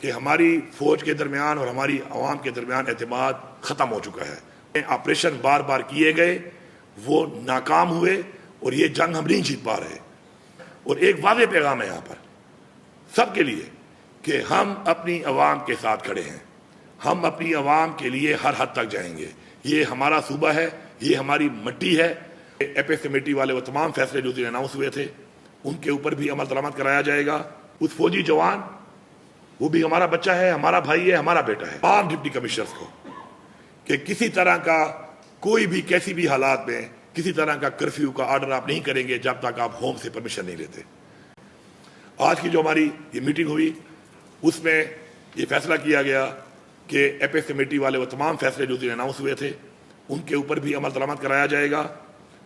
کہ ہماری فوج کے درمیان اور ہماری عوام کے درمیان اعتماد ختم ہو چکا ہے۔ آپریشن بار بار کیے گئے، وہ ناکام ہوئے اور یہ جنگ ہم نہیں جیت پا رہے۔ اور ایک واضح پیغام ہے یہاں پر سب کے لیے کہ ہم اپنی عوام کے ساتھ کھڑے ہیں، ہم اپنی عوام کے لیے ہر حد تک جائیں گے۔ یہ ہمارا صوبہ ہے، یہ ہماری مٹی ہے۔ ایپیکس کمیٹی والے وہ تمام فیصلے جو اناؤنس ہوئے تھے ان کے اوپر بھی عمل درآمد کرایا جائے گا۔ اس فوجی جوان وہ بھی ہمارا بچہ ہے، ہمارا بھائی ہے، ہمارا بیٹا ہے۔ تمام ڈپٹی کمشنرز کو کہ کسی طرح کا کوئی بھی کیسی بھی حالات میں کسی طرح کا کرفیو کا آرڈر آپ نہیں کریں گے جب تک آپ ہوم سے پرمیشن نہیں لیتے۔ آج کی جو ہماری یہ میٹنگ ہوئی اس میں یہ فیصلہ کیا گیا کہ ایپیکس کمیٹی والے وہ تمام فیصلے جو اناؤنس ہوئے تھے ان کے اوپر بھی عمل درآمد کرایا جائے گا،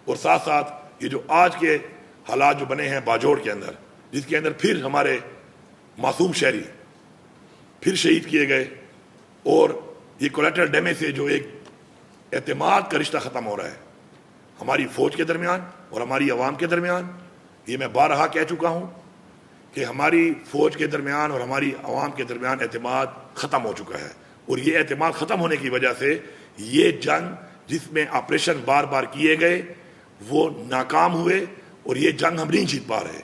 اور ساتھ ساتھ یہ جو آج کے حالات جو بنے ہیں باجوڑ کے اندر، جس کے اندر پھر ہمارے معصوم شہری پھر شہید کیے گئے، اور یہ کولیٹرل ڈیمیج سے جو ایک اعتماد کا رشتہ ختم ہو رہا ہے ہماری فوج کے درمیان اور ہماری عوام کے درمیان۔ یہ میں بارہا کہہ چکا ہوں کہ ہماری فوج کے درمیان اور ہماری عوام کے درمیان اعتماد ختم ہو چکا ہے، اور یہ اعتماد ختم ہونے کی وجہ سے یہ جنگ جس میں آپریشن بار بار کیے گئے وہ ناکام ہوئے اور یہ جنگ ہم نہیں جیت پا رہے۔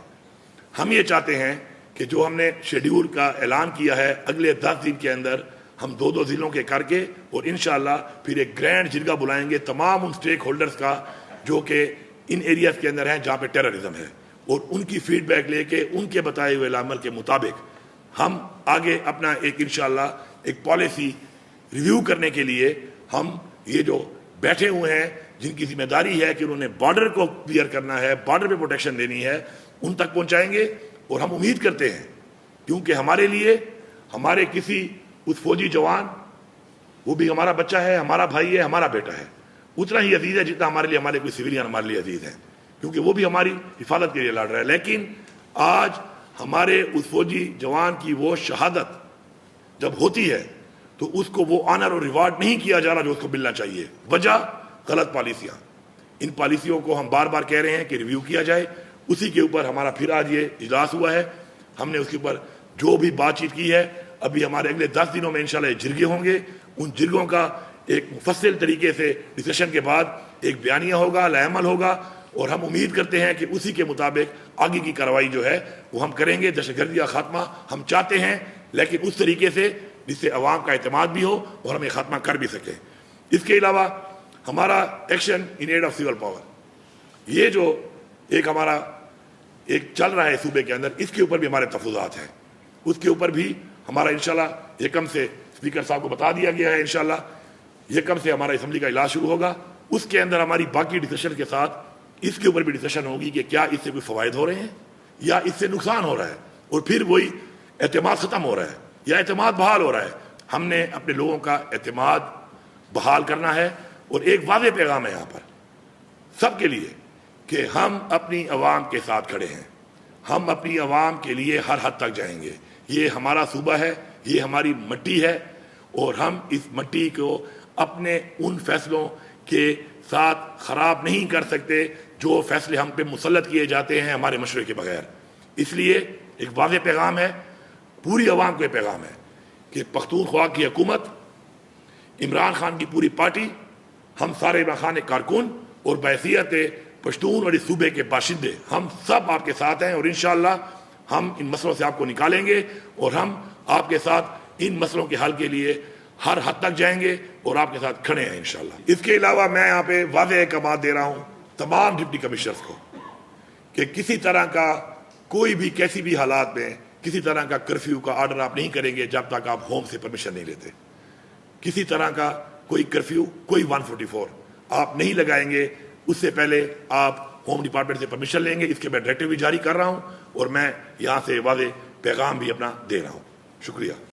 ہم یہ چاہتے ہیں کہ جو ہم نے شیڈیول کا اعلان کیا ہے اگلے 10 دن کے اندر ہم 2 ضلعوں کے کر کے، اور انشاءاللہ پھر ایک گرینڈ جرگہ بلائیں گے تمام ان سٹیک ہولڈرز کا جو کہ ان ایریاز کے اندر ہیں جہاں پہ ٹیررزم ہے، اور ان کی فیڈ بیک لے کے ان کے بتائے ہوئے عمل کے مطابق ہم آگے اپنا ایک انشاءاللہ ایک پالیسی ریویو کرنے کے لیے ہم یہ جو بیٹھے ہوئے ہیں جن کی ذمہ داری ہے کہ انہوں نے بارڈر کو کلیئر کرنا ہے، بارڈر پہ پروٹیکشن دینی ہے، ان تک پہنچائیں گے۔ اور ہم امید کرتے ہیں کیونکہ ہمارے لیے ہمارے کسی اس فوجی جوان وہ بھی ہمارا بچہ ہے، ہمارا بھائی ہے، ہمارا بیٹا ہے، اتنا ہی عزیز ہے جتنا ہمارے لیے ہمارے کوئی سویلین ہمارے لیے عزیز ہیں، کیونکہ وہ بھی ہماری حفاظت کے لیے لڑ رہا ہے۔ لیکن آج ہمارے اس فوجی جوان کی وہ شہادت جب ہوتی ہے تو اس کو وہ آنر اور ریوارڈ نہیں کیا جا رہا جو اس کو ملنا چاہیے۔ وجہ غلط پالیسیاں، ان پالیسیوں کو ہم بار بار کہہ رہے ہیں کہ ریویو کیا جائے۔ اسی کے اوپر ہمارا پھر آج یہ اجلاس ہوا ہے، ہم نے اس کے اوپر جو بھی بات چیت کی ہے، ابھی ہمارے اگلے 10 دنوں میں انشاءاللہ یہ جرگے ہوں گے، ان جرگوں کا ایک مفصل طریقے سے ڈسکشن کے بعد ایک بیانیہ ہوگا، لائحہ ہوگا، اور ہم امید کرتے ہیں کہ اسی کے مطابق آگے کی کارروائی جو ہے وہ ہم کریں گے۔ دہشت گردی کا خاتمہ ہم چاہتے ہیں، لیکن اس طریقے سے جس سے عوام کا اعتماد بھی ہو اور ہم یہ خاتمہ کر بھی سکیں۔ اس کے علاوہ ہمارا action in aid of civil power, یہ جو ایک ہمارا ایک چل رہا ہے صوبے کے اندر، اس کے اوپر بھی ہمارے تفصیلات ہیں، اس کے اوپر بھی ہمارا انشاءاللہ یکم سے اسپیکر صاحب کو بتا دیا گیا ہے، انشاءاللہ یکم سے ہمارا اسمبلی کا اجلاس شروع ہوگا۔ اس کے اندر ہماری باقی ڈسکشن کے ساتھ اس کے اوپر بھی ڈسکشن ہوگی کہ کیا اس سے کوئی فوائد ہو رہے ہیں یا اس سے نقصان ہو رہا ہے، اور پھر وہی اعتماد ختم ہو رہا ہے یا اعتماد بحال ہو رہا ہے۔ ہم نے اپنے لوگوں کا اعتماد بحال کرنا ہے، اور ایک واضح پیغام ہے یہاں پر سب کے لیے کہ ہم اپنی عوام کے ساتھ کھڑے ہیں، ہم اپنی عوام کے لیے ہر حد تک جائیں گے۔ یہ ہمارا صوبہ ہے، یہ ہماری مٹی ہے، اور ہم اس مٹی کو اپنے ان فیصلوں کے ساتھ خراب نہیں کر سکتے جو فیصلے ہم پہ مسلط کیے جاتے ہیں ہمارے مشورے کے بغیر۔ اس لیے ایک واضح پیغام ہے، پوری عوام کو یہ پیغام ہے کہ پختونخوا کی حکومت، عمران خان کی پوری پارٹی، ہم سارے عمران خان کارکن اور بحیثیت پشتون اور اس صوبے کے باشندے ہم سب آپ کے ساتھ ہیں، اور انشاءاللہ ہم ان مسئلوں سے آپ کو نکالیں گے، اور ہم آپ کے ساتھ ان مسئلوں کے حل کے لیے ہر حد تک جائیں گے اور آپ کے ساتھ کھڑے ہیں انشاءاللہ۔ اس کے علاوہ میں یہاں پہ واضح احکامات دے رہا ہوں تمام ڈپٹی کمشنرز کو کہ کسی طرح کا کوئی بھی کیسی بھی حالات میں کسی طرح کا کرفیو کا آرڈر آپ نہیں کریں گے جب تک آپ ہوم سے پرمیشن نہیں لیتے۔ کسی طرح کا کوئی کرفیو، کوئی 144 آپ نہیں لگائیں گے، اس سے پہلے آپ ہوم ڈپارٹمنٹ سے پرمیشن لیں گے۔ اس کے میں ڈائریکٹیو بھی جاری کر رہا ہوں، اور میں یہاں سے واضح پیغام بھی اپنا دے رہا ہوں۔ شکریہ۔